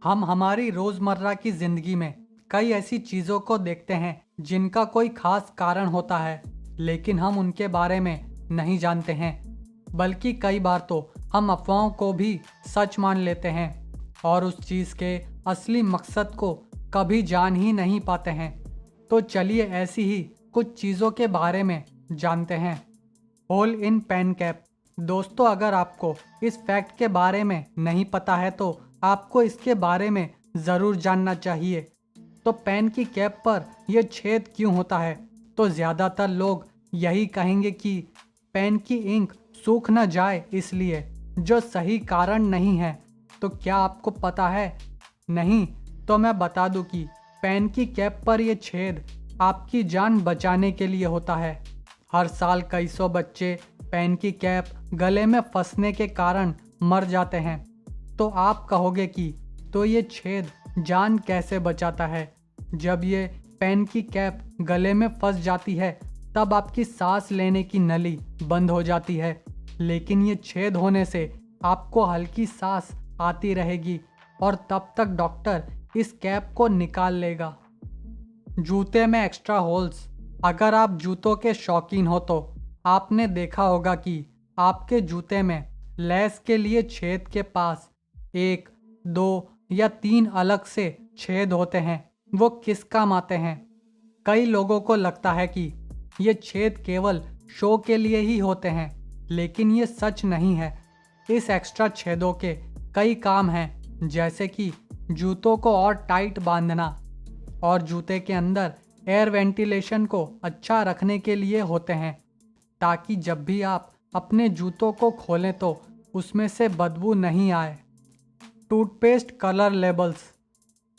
हम हमारी रोज़मर्रा की ज़िंदगी में कई ऐसी चीज़ों को देखते हैं जिनका कोई खास कारण होता है, लेकिन हम उनके बारे में नहीं जानते हैं। बल्कि कई बार तो हम अफवाहों को भी सच मान लेते हैं और उस चीज़ के असली मकसद को कभी जान ही नहीं पाते हैं। तो चलिए ऐसी ही कुछ चीज़ों के बारे में जानते हैं। Hole in pen cap. दोस्तों, अगर आपको इस फैक्ट के बारे में नहीं पता है तो आपको इसके बारे में ज़रूर जानना चाहिए। तो पेन की कैप पर यह छेद क्यों होता है? तो ज़्यादातर लोग यही कहेंगे कि पेन की इंक सूख न जाए इसलिए, जो सही कारण नहीं है। तो क्या आपको पता है? नहीं तो मैं बता दूं कि पेन की कैप पर यह छेद आपकी जान बचाने के लिए होता है। हर साल कई सौ बच्चे पेन की कैप गले में फंसने के कारण मर जाते हैं। तो आप कहोगे कि तो ये छेद जान कैसे बचाता है? जब ये पेन की कैप गले में फंस जाती है तब आपकी सांस लेने की नली बंद हो जाती है, लेकिन ये छेद होने से आपको हल्की सांस आती रहेगी और तब तक डॉक्टर इस कैप को निकाल लेगा। जूते में एक्स्ट्रा होल्स। अगर आप जूतों के शौकीन हो तो आपने देखा होगा कि आपके जूते में लेस के लिए छेद के पास एक, दो या तीन अलग से छेद होते हैं। वो किस काम आते हैं? कई लोगों को लगता है कि ये छेद केवल शो के लिए ही होते हैं, लेकिन ये सच नहीं है। इस एक्स्ट्रा छेदों के कई काम हैं, जैसे कि जूतों को और टाइट बांधना और जूते के अंदर एयर वेंटिलेशन को अच्छा रखने के लिए होते हैं, ताकि जब भी आप अपने जूतों को खोलें तो उसमें से बदबू नहीं आए। Toothpaste colour labels.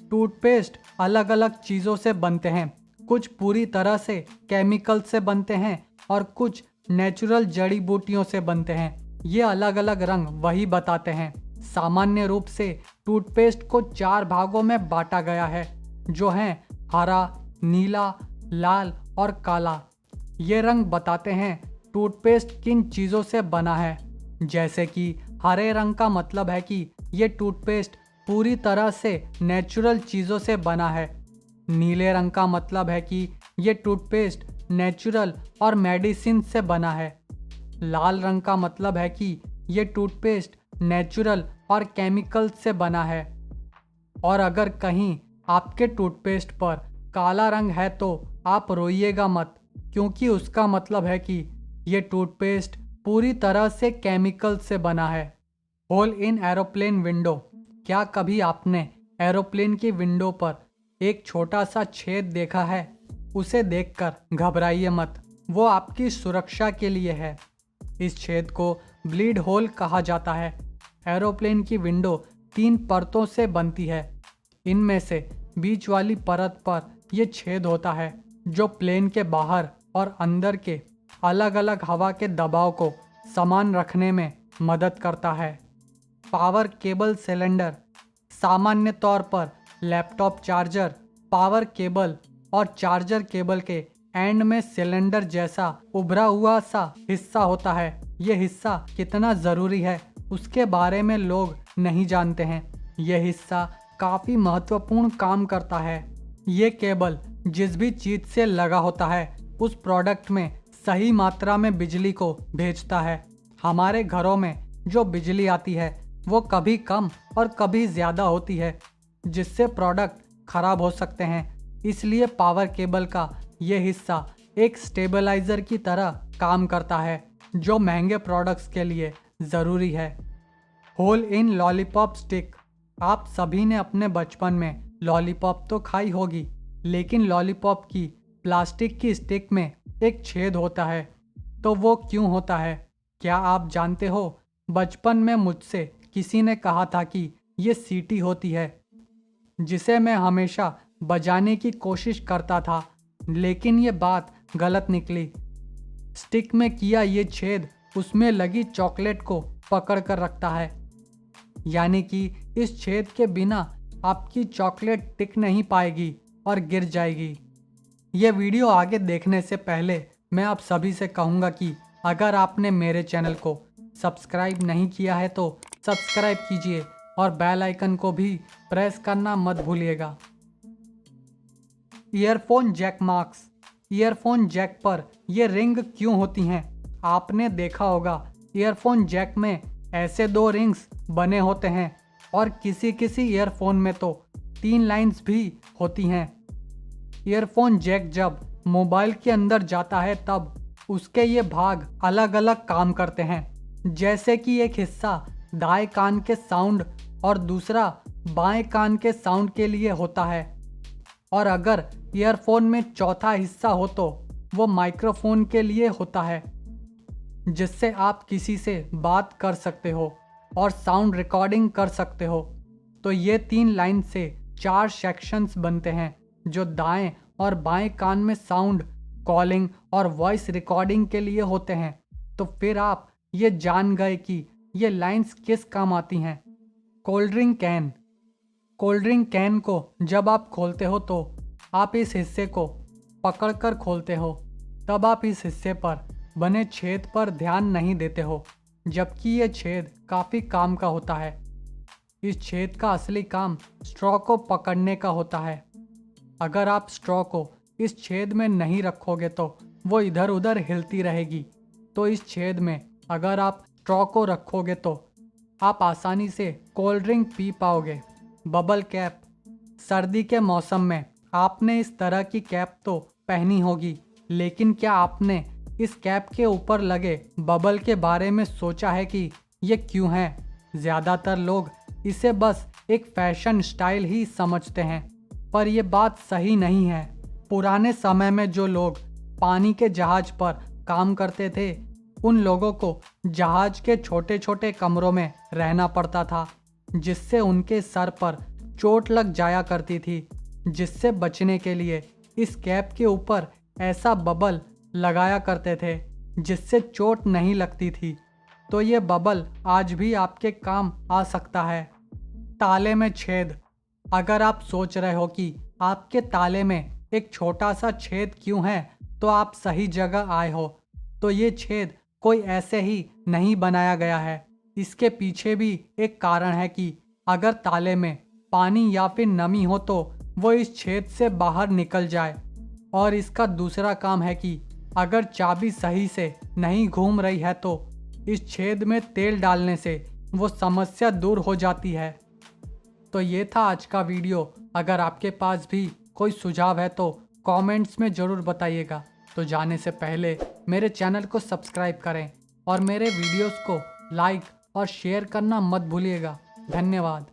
टूथपेस्ट अलग अलग चीज़ों से बनते हैं। कुछ पूरी तरह से केमिकल से बनते हैं और कुछ नेचुरल जड़ी बूटियों से बनते हैं। ये अलग अलग रंग वही बताते हैं। सामान्य रूप से टूथपेस्ट को 4 भागों में बांटा गया है, जो हैं हरा, नीला, लाल और काला। ये रंग बताते हैं टूथपेस्ट किन चीज़ों से बना है। जैसे कि हरे रंग का मतलब है कि ये टूथपेस्ट पूरी तरह से नेचुरल चीज़ों से बना है। नीले रंग का मतलब है कि ये टूथपेस्ट नेचुरल और मेडिसिन से बना है। लाल रंग का मतलब है कि ये टूथपेस्ट नेचुरल और केमिकल से बना है। और अगर कहीं आपके टूथपेस्ट पर काला रंग है तो आप रोइएगा मत, क्योंकि उसका मतलब है कि ये टूथपेस्ट पूरी तरह से केमिकल से बना है। होल इन एरोप्लेन विंडो। क्या कभी आपने एरोप्लेन की विंडो पर एक छोटा सा छेद देखा है? उसे देखकर घबराइए मत, वो आपकी सुरक्षा के लिए है। इस छेद को ब्लीड होल कहा जाता है। एरोप्लेन की विंडो 3 परतों से बनती है। इनमें से बीच वाली परत पर यह छेद होता है, जो प्लेन के बाहर और अंदर के अलग अलग हवा के दबाव को समान रखने में मदद करता है। Power cable cylinder. सामान्य तौर पर लैपटॉप चार्जर, पावर केबल और चार्जर केबल के एंड में सिलेंडर जैसा उभरा हुआ सा हिस्सा होता है। ये हिस्सा कितना ज़रूरी है उसके बारे में लोग नहीं जानते हैं। यह हिस्सा काफ़ी महत्वपूर्ण काम करता है। ये केबल जिस भी चीज़ से लगा होता है उस प्रोडक्ट में सही मात्रा में बिजली को भेजता है। हमारे घरों में जो बिजली आती है वो कभी कम और कभी ज़्यादा होती है, जिससे प्रोडक्ट खराब हो सकते हैं। इसलिए पावर केबल का ये हिस्सा एक स्टेबलाइज़र की तरह काम करता है, जो महंगे प्रोडक्ट्स के लिए ज़रूरी है। होल इन लॉलीपॉप स्टिक। आप सभी ने अपने बचपन में लॉलीपॉप तो खाई होगी, लेकिन लॉलीपॉप की प्लास्टिक की स्टिक में एक छेद होता है। तो वो क्यों होता है? क्या आप जानते हो? बचपन में मुझसे किसी ने कहा था कि ये सीटी होती है, जिसे मैं हमेशा बजाने की कोशिश करता था, लेकिन ये बात गलत निकली। स्टिक में किया ये छेद उसमें लगी चॉकलेट को पकड़ कर रखता है, यानी कि इस छेद के बिना आपकी चॉकलेट टिक नहीं पाएगी और गिर जाएगी। ये वीडियो आगे देखने से पहले मैं आप सभी से कहूँगा कि अगर आपने मेरे चैनल को सब्सक्राइब नहीं किया है तो सब्सक्राइब कीजिए और बेल आइकन को भी प्रेस करना मत भूलिएगा। Earphone jack marks. Earphone jack पर ये रिंग क्यों होती हैं? आपने देखा होगा ईयरफोन जैक में ऐसे 2 रिंग्स बने होते हैं और किसी किसी ईयरफोन में तो 3 लाइंस भी होती हैं। ईयरफोन जैक जब मोबाइल के अंदर जाता है तब उसके ये भाग अलग अलग काम करते हैं। जैसे कि एक हिस्सा दाएं कान के साउंड और दूसरा बाएं कान के साउंड के लिए होता है, और अगर ईयरफोन में चौथा हिस्सा हो तो वो माइक्रोफोन के लिए होता है, जिससे आप किसी से बात कर सकते हो और साउंड रिकॉर्डिंग कर सकते हो। तो ये 3 लाइन से 4 सेक्शंस बनते हैं जो दाएं और बाएं कान में साउंड, कॉलिंग और वॉइस रिकॉर्डिंग के लिए होते हैं। तो फिर आप ये जान गए कि ये लाइंस किस काम आती हैं। Cold drink can. Cold drink can को जब आप खोलते हो तो आप इस हिस्से को पकड़कर खोलते हो, तब आप इस हिस्से पर बने छेद पर ध्यान नहीं देते हो, जबकि ये छेद काफ़ी काम का होता है। इस छेद का असली काम स्ट्रॉ को पकड़ने का होता है। अगर आप स्ट्रॉ को इस छेद में नहीं रखोगे तो वो इधर उधर हिलती रहेगी। तो इस छेद में अगर आप स्ट्रॉ को रखोगे तो आप आसानी से कोल्ड ड्रिंक पी पाओगे। Bubble cap. सर्दी के मौसम में आपने इस तरह की कैप तो पहनी होगी, लेकिन क्या आपने इस कैप के ऊपर लगे बबल के बारे में सोचा है कि ये क्यों है? ज़्यादातर लोग इसे बस एक फैशन स्टाइल ही समझते हैं, पर यह बात सही नहीं है। पुराने समय में जो लोग पानी के जहाज पर काम करते थे, उन लोगों को जहाज के छोटे छोटे कमरों में रहना पड़ता था, जिससे उनके सर पर चोट लग जाया करती थी। जिससे बचने के लिए इस कैप के ऊपर ऐसा बबल लगाया करते थे जिससे चोट नहीं लगती थी। तो ये बबल आज भी आपके काम आ सकता है। ताले में छेद। अगर आप सोच रहे हो कि आपके ताले में एक छोटा सा छेद क्यों है, तो आप सही जगह आए हो। तो ये छेद कोई ऐसे ही नहीं बनाया गया है। इसके पीछे भी एक कारण है कि अगर ताले में पानी या फिर नमी हो तो वो इस छेद से बाहर निकल जाए। और इसका दूसरा काम है कि अगर चाबी सही से नहीं घूम रही है तो इस छेद में तेल डालने से वो समस्या दूर हो जाती है। तो ये था आज का वीडियो। अगर आपके पास भी कोई सुझाव है तो कमेंट्स में ज़रूर बताइएगा। तो जाने से पहले मेरे चैनल को सब्सक्राइब करें और मेरे वीडियोस को लाइक और शेयर करना मत भूलिएगा। धन्यवाद।